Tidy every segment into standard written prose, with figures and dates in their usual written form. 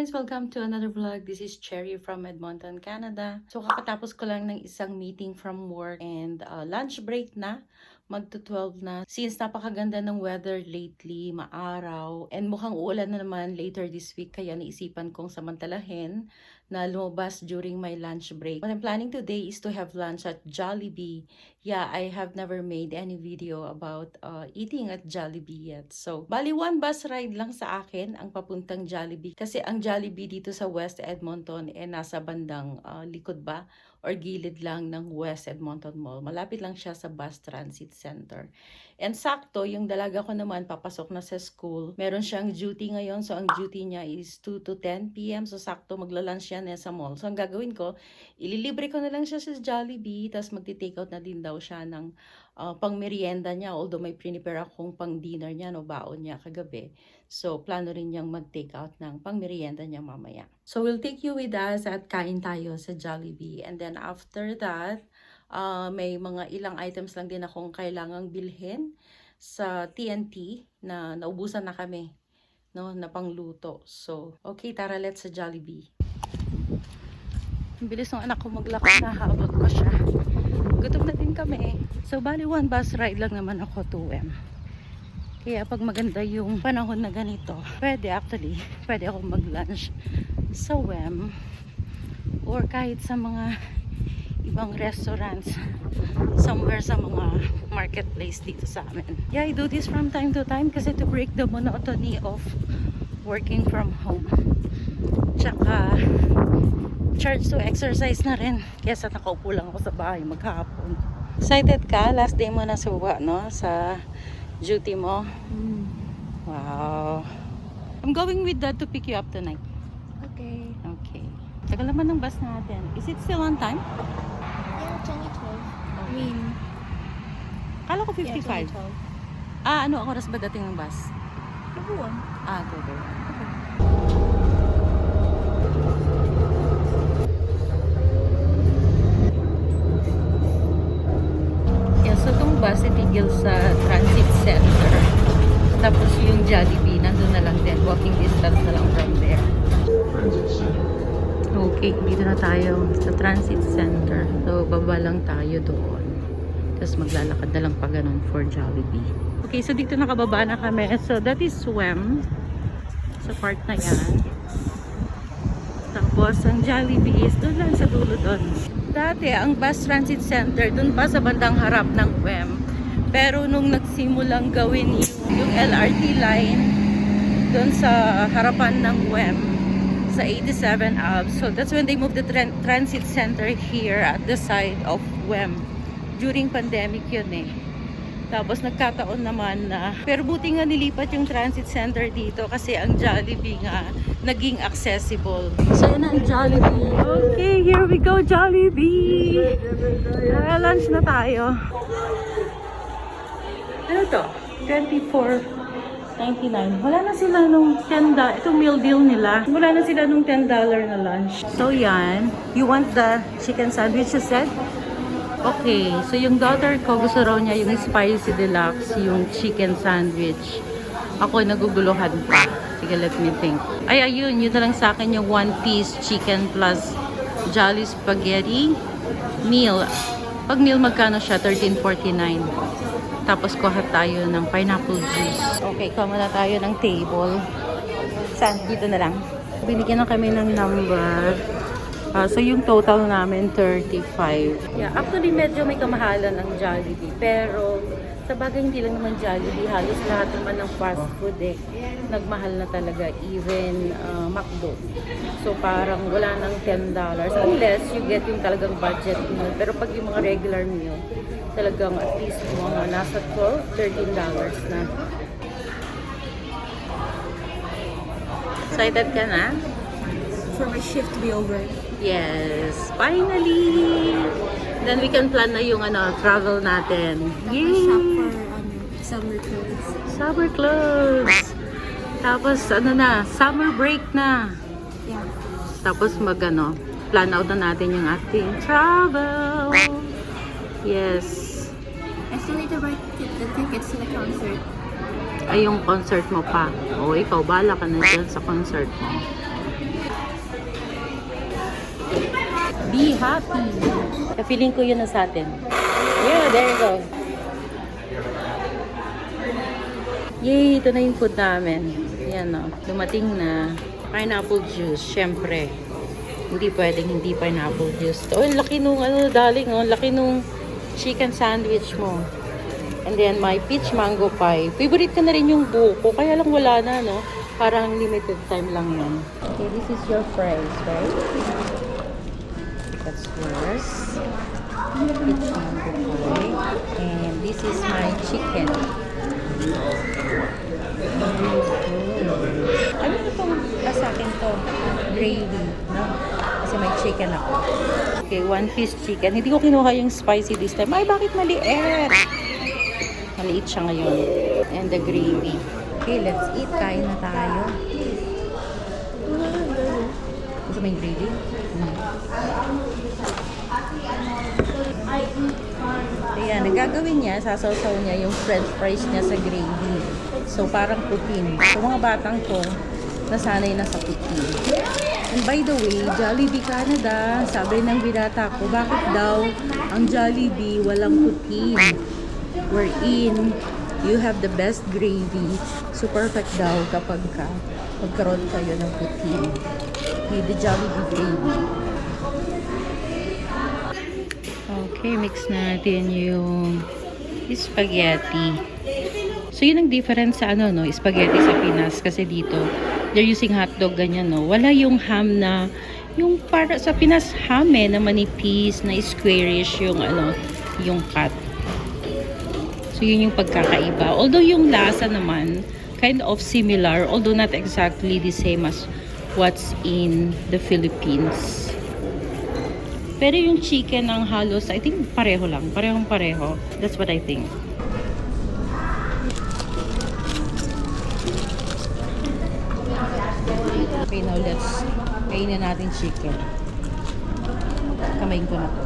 guys! Welcome to another vlog. This is Cherry from Edmonton, Canada. So kakatapos ko lang ng isang meeting from work and lunch break na. Magto 12 na. Since napakaganda ng weather lately, maaraw, and mukhang uulan na naman later this week, kaya naisipan kong samantalahin na lumabas during my lunch break. What I'm planning today is to have lunch at Jollibee. Yeah, I have never made any video about eating at Jollibee yet. So, bali one bus ride lang sa akin ang papuntang Jollibee. Kasi ang Jollibee dito sa West Edmonton nasa bandang likod ba? Or gilid lang ng West Edmonton Mall. Malapit lang siya sa bus transit center. And sakto, yung dalaga ko naman papasok na sa school. Meron siyang duty ngayon. So, ang duty niya is 2 to 10 p.m. So, sakto magla-lunch yan sa mall. So, ang gagawin ko, ililibre ko na lang siya sa Jollibee. Tapos, magti-take out na din daw siya ng pang-merienda niya. Although, may prepare akong pang-dinner niya, no, baon niya kagabi. So, plano rin niyang mag-take out ng pang-merienda niya mamaya. So, we'll take you with us at kain tayo sa Jollibee. And then, after that, may mga ilang items lang din akong kailangang bilhin sa TNT na naubusan na kami, no, na pangluto. So, okay, tara, let's sa Jollibee. Ang bilis ng anak ko maglakad na habang ko siya. Gutom na din kami. So, bali one bus ride lang naman ako 2M. Kaya pag maganda yung panahon na ganito, pwede akong mag-lunch sa WEM or kahit sa mga ibang restaurants somewhere sa mga marketplace dito sa amin. Yeah, I do this from time to time kasi to break the monotony of working from home. Tsaka charge to exercise na rin kesa nakaupo lang ako sa bahay maghapon. Excited ka? Last day mo na suwa, no? Sa duty mo? Wow. I'm going with Dad to pick you up tonight. Okay. Okay. Tagal naman ng bus natin. Is it still on time? Yeah, it's only 12. I mean, Kala ko yeah, 55. it's only 12. Ano ang oras ba dating ng bus? Everyone. Good. Yeah, so itong bus itigil sa transit center. Tapos yung Jollibee, nandun na lang din. Walking distance na lang from there. Okay, dito na tayo sa transit center. So, baba lang tayo doon. Tapos maglalakad na lang pa ganun for Jollibee. Okay, so dito nakababa na kami. So, that is WEM. Sa part na yan. Tapos, ang Jollibee is doon lang sa dulo doon. Dati, ang bus transit center, doon pa sa bandang harap ng WEM. Pero nung nagsimulang gawin yung LRT line, doon sa harapan ng WEM, sa 87 Ave. So that's when they moved the transit center here at the side of WEM. During pandemic yun eh. Tapos nagkataon naman na, pero buti nga nilipat yung transit center dito kasi ang Jollibee nga naging accessible. So yun ang Jollibee. Okay, here we go, Jollibee! Lunch na tayo. Ano to? 24.99. Wala na sila nung $10. Itong meal deal nila. Wala na sila nung $10 na lunch. So yan. You want the chicken sandwich you said? Okay. So yung daughter ko, gusto raw niya yung spicy deluxe, yung chicken sandwich. Ako naguguluhan pa. Sige, let me think. Ay, ayun. Yun na lang sa akin yung one piece chicken plus Jolly Spaghetti meal. Pag meal magkano siya? $13.49. Tapos kuha tayo ng pineapple juice. Okay, kuha muna tayo ng table. Saan? Dito na lang. Binigyan na kami ng number. So yung total namin, 35. Yeah, actually medyo may kamahalan ng Jollibee. Pero sa bagay hindi lang naman Jollibee. Halos lahat naman ng fast food eh. Nagmahal na talaga. Even McDo. So parang wala ng $10. Unless you get yung talagang budget meal. Pero pag yung mga regular meal, talagang at least mga nasa $12, $13 na. Excited ka na? For my shift to be over. Yes, finally! Then we can plan na yung travel natin. Yay! Shop for summer clothes. Summer clothes! Tapos summer break na. Yeah. Tapos plan out na natin yung ating travel. Yes. I still need to buy the tickets to the concert. Ay, yung concert mo pa. O, ikaw, bala ka na dyan sa concert mo. Be happy. Feeling ko yun na sa atin. Yeah, there you go. Yay, ito na yung food namin. Yan o, dumating na. Pineapple juice, syempre. Hindi pwedeng hindi pineapple juice. Oh, laki nung ano, darling, oh. Laki nung chicken sandwich mo. And then, my peach mango pie. Favorite ko na rin yung buko. Kaya lang wala na, no? Parang limited time lang yan. Okay, this is your fries, right? That's yours. Peach mango pie. And this is my chicken. Ano itong sa akin to? Gravy, no? Kasi may chicken ako. Okay, 1 piece chicken. Hindi ko kinuha yung spicy this time. Ay, bakit maliit? Maliit siya ngayon. And the gravy. Okay, let's eat. Kain na tayo. Gusto mo yung gravy? Ayan, ang gagawin niya, sasawsaw niya yung french fries niya sa gravy. So, parang poutine. So, mga batang ko, nasanay na sa poutine. And by the way, Jollibee Canada, sabi ng binata ko, bakit daw ang Jollibee walang poutine? Wherein, you have the best gravy. So, perfect daw kapag magkaroon kayo ng poutine. With the Jollibee gravy. Okay, mix natin yung spaghetti. So, yun ang difference sa ano, no? Spaghetti sa Pinas. Kasi dito, they're using hotdog, ganyan, no? Wala yung ham na, yung para sa Pinas ham na manipis, na squarish yung, ano, yung cut. So, yun yung pagkakaiba. Although yung lasa naman, kind of similar, although not exactly the same as what's in the Philippines. Pero yung chicken ng halos, I think pareho lang. Parehong-pareho. That's what I think. Okay, now let's kainin natin chicken. Kamain ko na to.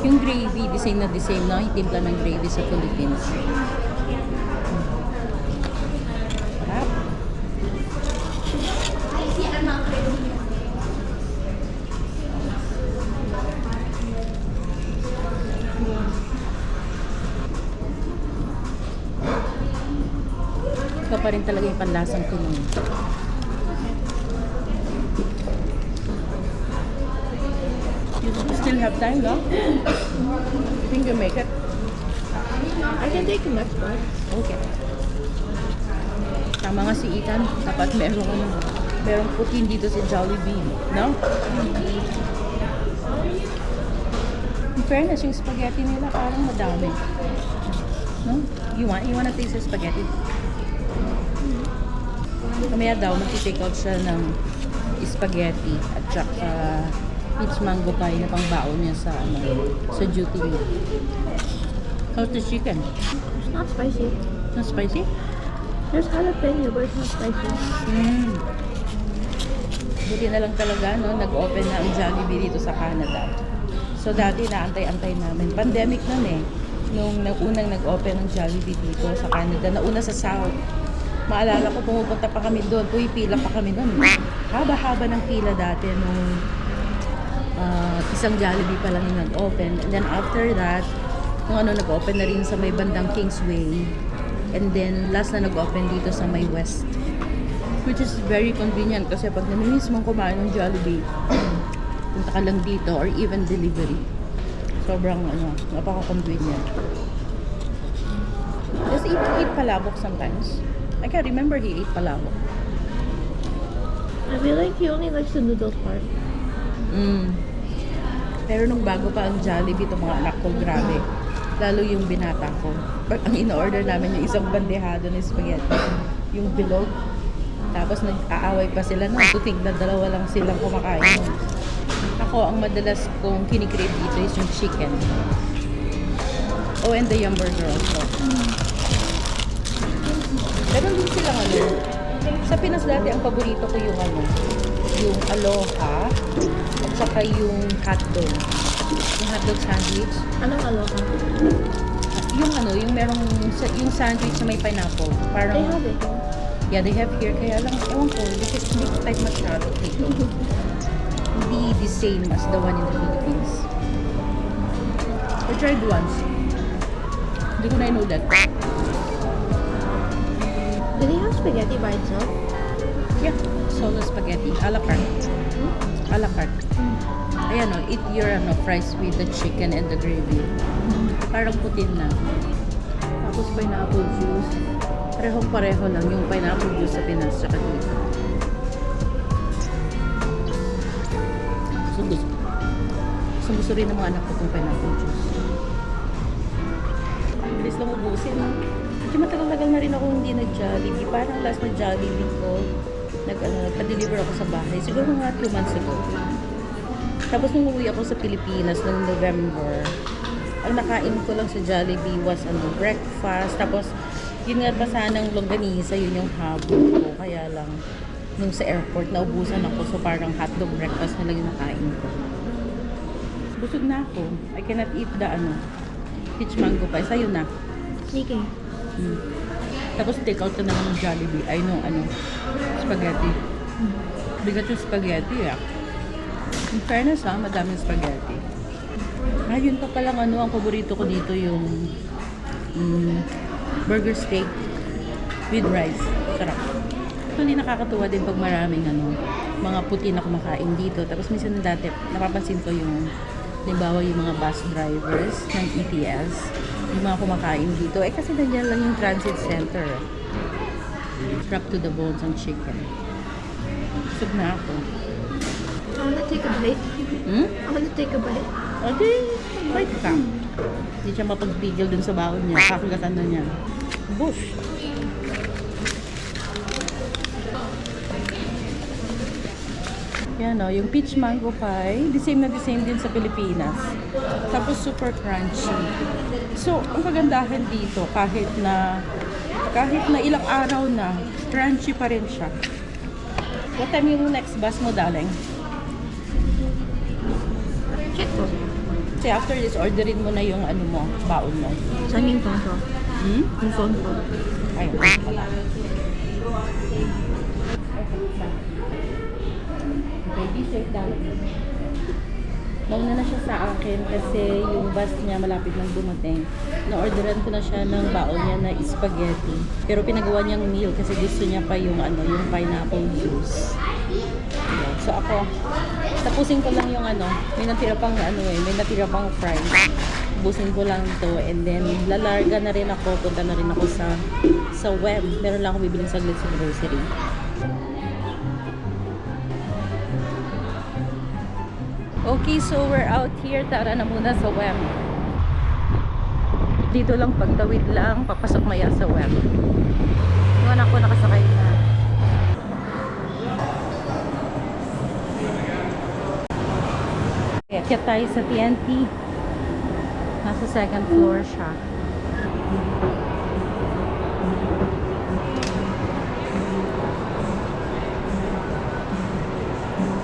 Yung gravy, the same na the same, no? Yung timpla ng gravy sa Philippines. Sarap. Ito pa rin talaga yung panlasang tulong. You still have time, no? You think you make it? I can take the next one. Okay. Tama nga si Ethan. Dapat merong poutine dito sa Jollibee. No? In fairness, yung spaghetti nila parang madami. No? You wanna taste the spaghetti? Kamaya daw, mag-take out siya ng spaghetti at saka peach mango pie na pangbaon niya sa duty niya. How's the chicken? It's not spicy. Not spicy? There's jalapeno, but it's not spicy. Buti na lang talaga, no? Nag-open na ang Jollibee dito sa Canada. So, dati naantay-antay namin. Pandemic nun eh. Nung unang nag-open ang Jollibee dito sa Canada. Nauna sa South. Maalala ko, pumupunta pa kami doon. Pila pa kami doon. Haba-haba ng pila dati nung isang Jollibee pa lang yung nag-open. And then after that, nung nag-open na rin sa may bandang Kingsway. And then last na nag-open dito sa may West. Which is very convenient kasi pag namimiss mong kumain ng Jollibee, punta ka lang dito or even delivery. Sobrang napaka-convenient. Does he eat palabok sometimes? I can't remember he ate palabok. I feel like he only likes the noodle part. Pero nung bago pa ang Jollibee, itong mga anak ko, grabe. Lalo yung binata ko. But ang in-order namin yung isang bandehado ng spaghetti. Yung bilog. Tapos nag-aaway pa sila. Tutig na dalawa lang silang kumakain. Ako, ang madalas kong kinikrave dito is yung chicken. Oh, and the hamburger also. Pero din silang sa Pinas dati, ang paborito ko yung yung aloha at saka yung hotdog. Yung hotdog sandwich. Anong aloha? Yung yung merong yung sandwich na may pineapple. They Parang have it. Yeah, they have here. Kaya lang, ewan ko, hindi ko type masyado dito. Hindi the same as the one in the Philippines. I tried once. Hindi ko na-know that. Do they have spaghetti by itself? Yeah, solo spaghetti. A la carte. A la carte. Ayan o, eat your fries with the chicken and the gravy. Parang putin na. Tapos pineapple juice. Parehong-pareho lang yung pineapple juice sa Pinas tsaka dito. Gusto rin ng mga anak ko itong pineapple juice. Bilis lang ubusin. Medyo matagal-tagal na rin ako hindi nag-Jollibee. Parang last na Jollibee ko, nagpa-deliver ako sa bahay. Siguro mga 2 months ago. Tapos nung umuwi ako sa Pilipinas noong November, ang nakain ko lang sa Jollibee was breakfast. Tapos yun nga pa sanang longganisa, yun yung habol ko. Kaya lang, nung sa airport, naubusan ako. So parang hotdog breakfast na lang yung nakain ko. Busog na ako. I cannot eat the peach mango pie. Sa'yo na. Sige. Tapos take out ka na lang ng Jollibee. Ay, no, spaghetti. Bigat yung spaghetti, ah. In fairness, madaming spaghetti. Yun pa palang ang paborito ko dito yung burger steak with rice. Sarap. Actually, nakakatuwa din pag maraming mga puti na kumakain dito. Tapos minsan dati, napapansin ko yung halimbawa yung mga bus drivers ng ETS, yung mga kumakain dito. Kasi nandiyan lang yung transit center. Wrapped to the bones ang chicken. Busog na ako. I wanna take a bite. I wanna take a bite. Okay, bite ka. Hindi siya mapagpigil dun sa baon niya. Kakagatan na niya. Bush. Yan yung peach mango pie. The same din sa Pilipinas. Tapos super crunchy. So, ang kagandahan dito, kahit na ilang araw na, crunchy pa rin siya. What time yung next bus mo, darling? Check ko. Kasi after this, orderin mo na yung baon mo. Saan yung phone ko? Yung phone ko. Ayun, pala. Okay, be safe, darling. Nauna na siya sa akin kasi yung bus niya malapit nang dumating. Na-orderan ko na siya ng baon niya na spaghetti. Pero pinagawa niyang meal kasi gusto niya pa yung yung pineapple juice. So ako, tapusin ko lang yung may natira pang may natira pang fries. Tapusin ko lang to and then lalarga na rin ako, punta na rin ako sa web. Meron lang ako bibiling saglit sa grocery. Okay, so we're out here. Tara na muna sa web. Dito lang, pagtawid lang, papasok maya sa web. Yung anak ko nakasakay na. Kaya tayo sa TNT. Nasa second floor siya.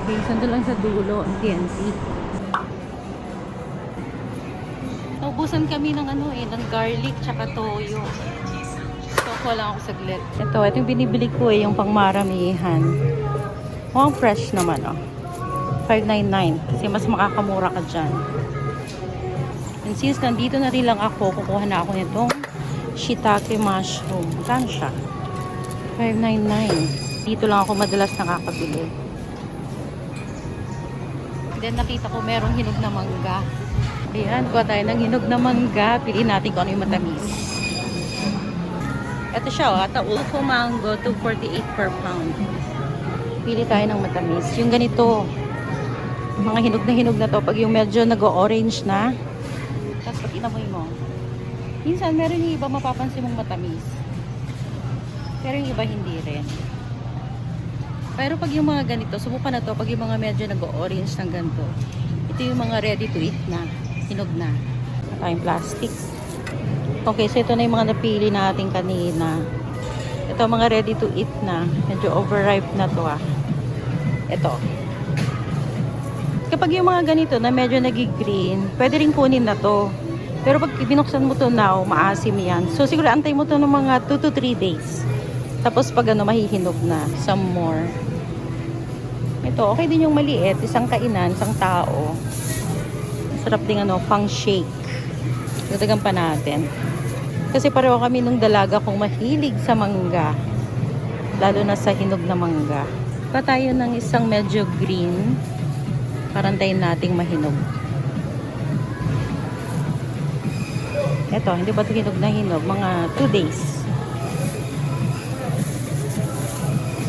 Okay, sando lang sa dulo ang TNT. Naubusan kami ng ng garlic tsaka toyo. So, kuha lang ako saglit. Ito yung binibili ko yung pangmaramihan. Mukhang fresh naman, $5.99 kasi mas makakamura ka dyan. And since nandito na rin lang ako, kukuha na ako nitong shiitake mushroom. Saan siya? $5.99. Dito lang ako madalas nakakabili. Then nakita ko merong hinog na mangga. Ayan, kuha tayo ng hinog na mangga. Piliin natin kung ano yung matamis. Ito siya, Ataulfo mango, $2.48 per pound. Pili tayo ng matamis. Yung ganito, mga hinog na to, pag yung medyo nag-orange na, tapos pag inamoy mo, minsan meron yung iba mapapansin mong matamis. Pero yung iba hindi rin. Pero pag yung mga ganito, subukan na to, pag yung mga medyo nag-orange ng ganito, ito yung mga ready to eat na, hinog na. Tayong plastic. Okay, so ito na yung mga napili natin kanina. Ito mga ready to eat na, medyo overripe na to Ito. Kapag yung mga ganito na medyo nag-green, pwede rin kunin na to. Pero pag binuksan mo to now, maasim yan. So siguro antay mo to ng mga 2 to 3 days. Tapos pag ano, mahihinog na. Some more. Ito, okay din yung maliit. Isang kainan, isang tao. Sarap din ano, pang shake. Dagdagan pa natin. Kasi pareho kami nung dalaga kong mahilig sa mangga. Lalo na sa hinog na mangga. Pa tayo ng isang medyo green. Parantayin nating mahinog. Ito, hindi ba ito hinog na hinog? Mga 2 days.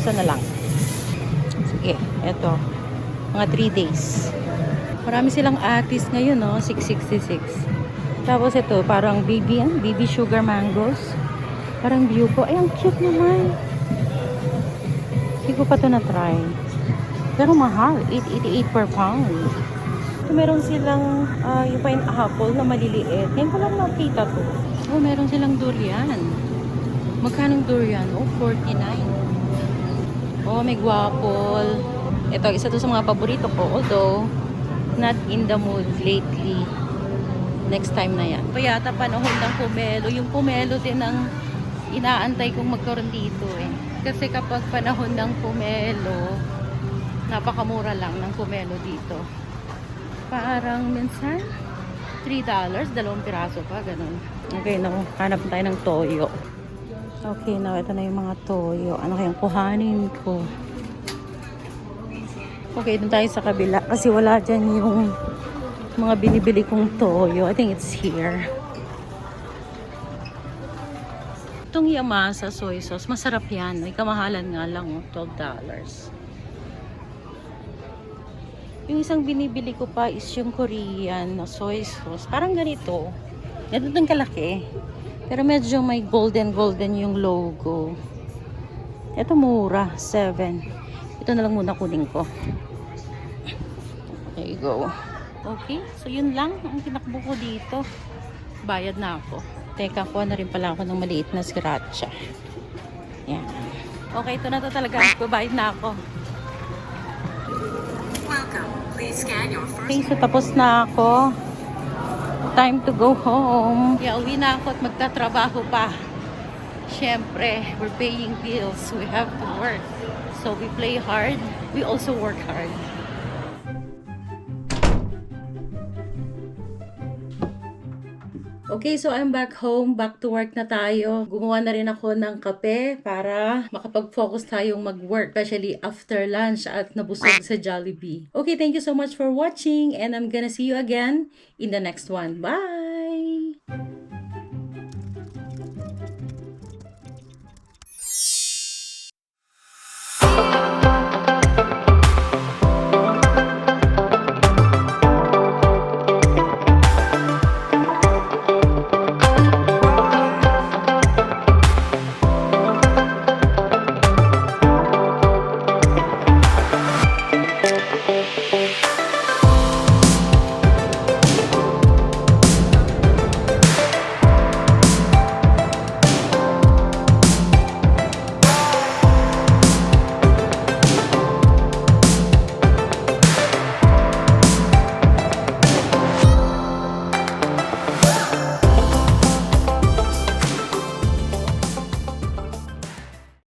Isa na lang. Sige, ito. Mga 3 days. Marami silang atis ngayon, no? 666. Tapos ito, parang baby sugar mangoes. Parang Buko. Ay, ang cute naman. Hindi ko pa ito na-try. Pero mahal. 8.88 per pound. Ito, meron silang yung pineapple na maliliit. Ngayon ko lang nakita to. Oh, meron silang durian. Magkano durian? Oh, 49. Oh, may guapol. Ito, isa to sa mga paborito ko. Although, not in the mood lately. Next time na yan. Kaya yata panahon ng pomelo. Yung pomelo din ang inaantay kong magkaroon dito eh. Kasi kapag panahon ng pomelo, napakamura lang ng pomelo dito. Parang minsan, $3, 2 piraso pa, ganun. Okay, now, hanap tayo ng toyo. Okay, now, ito na yung mga toyo. Ano kayang kuhanin ko? Okay, dun tayo sa kabila. Kasi wala dyan yung mga binibili kong toyo. I think it's here. Itong Yamasa soy sauce, masarap yan. May kamahalan nga lang, $12. Yung isang binibili ko pa is yung Korean na soy sauce. Parang ganito. Ito din kalaki. Pero medyo may golden yung logo. Ito mura, 7. Ito na lang muna kunin ko. There you go. Okay, so yun lang ang tinakbo ko dito. Bayad na ako. Teka, kuha na rin pala ako ng maliit na sriracha. Yan. Okay, ito na to talaga. Babayad na ako. Okay, so tapos na ako. Time to go home. Yeah, uwi na ako at magtatrabaho pa. Siyempre, we're paying bills. We have to work. So we play hard. We also work hard. Okay, so I'm back home. Back to work na tayo. Gumawa na rin ako ng kape para makapag-focus tayong mag-work. Especially after lunch at nabusog sa Jollibee. Okay, thank you so much for watching and I'm gonna see you again in the next one. Bye!